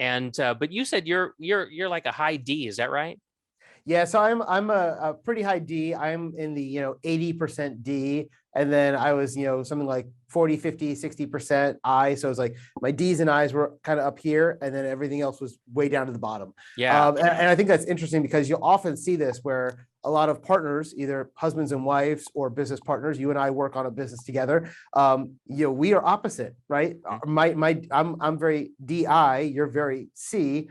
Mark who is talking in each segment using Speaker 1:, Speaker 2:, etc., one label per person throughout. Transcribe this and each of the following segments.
Speaker 1: And but you said you're like a high D, is that right?
Speaker 2: Yeah, so I'm a pretty high D. I'm in the 80% D, and then I was something like 40, 50, 60% I. So it was like my D's and I's were kind of up here, and then everything else was way down to the bottom.
Speaker 1: Yeah.
Speaker 2: And I think that's interesting because you'll often see this where a lot of partners, either husbands and wives or business partners, you and I work on a business together. We are opposite, right? I'm very DI, you're very C.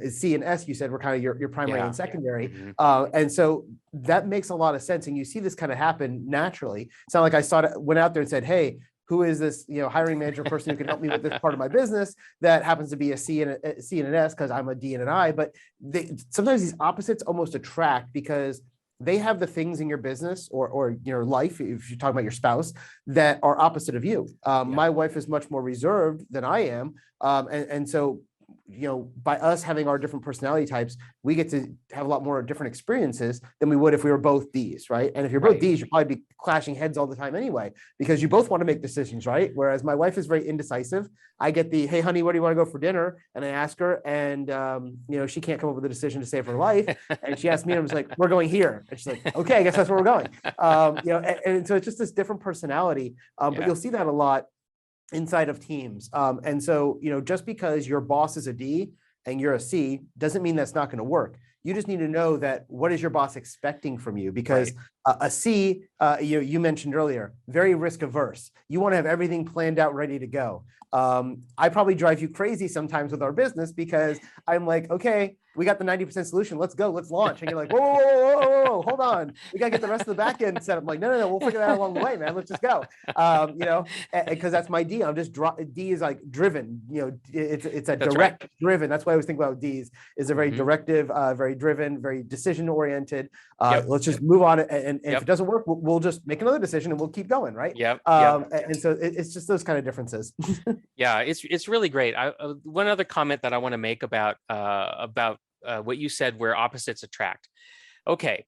Speaker 2: C and S, you said, were kind of your primary and secondary.
Speaker 1: Mhm.
Speaker 2: And so that makes a lot of sense. And you see this kind of happen naturally. It's not like went out there and said, hey, who is this hiring manager person who can help me with this part of my business that happens to be a C and an S because I'm a D and an I. But sometimes these opposites almost attract because they have the things in your business or your life, if you're talking about your spouse, that are opposite of you. My wife is much more reserved than I am. And so by us having our different personality types, we get to have a lot more different experiences than we would if we were both D's, right? And if you're both D's, you'll probably be clashing heads all the time anyway, because you both want to make decisions, right? Whereas my wife is very indecisive. I get the, hey, honey, where do you want to go for dinner? And I ask her, and she can't come up with a decision to save her life. And she asked me, and I was like, we're going here. And she's like, okay, I guess that's where we're going. And so it's just this different personality. But you'll see that a lot inside of teams. And so, just because your boss is a D and you're a C doesn't mean that's not going to work. You just need to know that what is your boss expecting from you? Because a C, you mentioned earlier, very risk averse. You want to have everything planned out, ready to go. I probably drive you crazy sometimes with our business because I'm like, okay, we got the 90% solution. Let's go. Let's launch. And you're like, whoa, hold on. We got to get the rest of the back end set up. I'm like, no. We'll figure that out along the way, man. Let's just go. Because that's my D. I'm just D is like driven. It's a direct driven. That's why I always think about D's is a very directive, very driven, very decision oriented. Let's just move on. And if it doesn't work, we'll just make another decision and we'll keep going. Right. And so it's just those kind of differences.
Speaker 1: Yeah, it's really great. One other comment that I want to make about what you said, where opposites attract. Okay,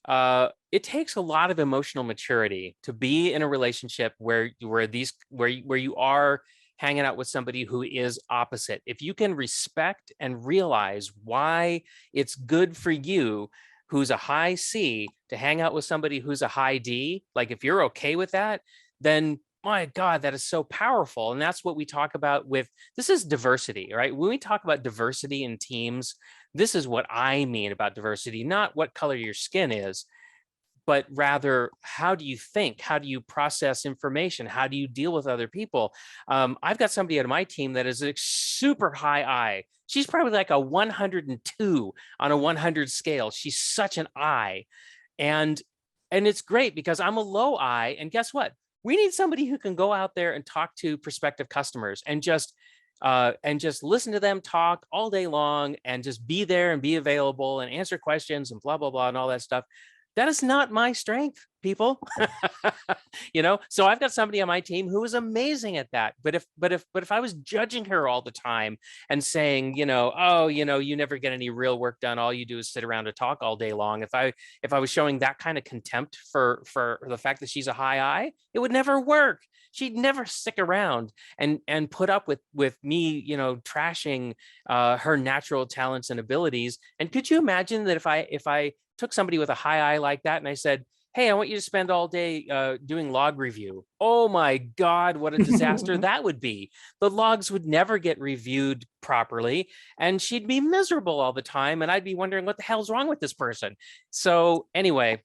Speaker 1: it takes a lot of emotional maturity to be in a relationship where you are hanging out with somebody who is opposite. If you can respect and realize why it's good for you, who's a high C, to hang out with somebody who's a high D, like if you're okay with that, then my God, that is so powerful. And that's what we talk about this is diversity, right? When we talk about diversity in teams, this is what I mean about diversity, not what color your skin is, but rather, how do you think? How do you process information? How do you deal with other people? I've got somebody on my team that is a super high I. She's probably like a 102 on a 100 scale. She's such an I. And it's great because I'm a low I. And guess what? We need somebody who can go out there and talk to prospective customers and just listen to them talk all day long and just be there and be available and answer questions and blah, blah, blah, and all that stuff. That is not my strength, people. So I've got somebody on my team who is amazing at that. But if I was judging her all the time and saying, you never get any real work done, all you do is sit around and talk all day long. If I was showing that kind of contempt for the fact that she's a high I, it would never work. She'd never stick around and put up with me, trashing her natural talents and abilities. And could you imagine that if I took somebody with a high I like that and I said, hey, I want you to spend all day doing log review. Oh my God, what a disaster that would be. The logs would never get reviewed properly and she'd be miserable all the time. And I'd be wondering what the hell's wrong with this person. So anyway,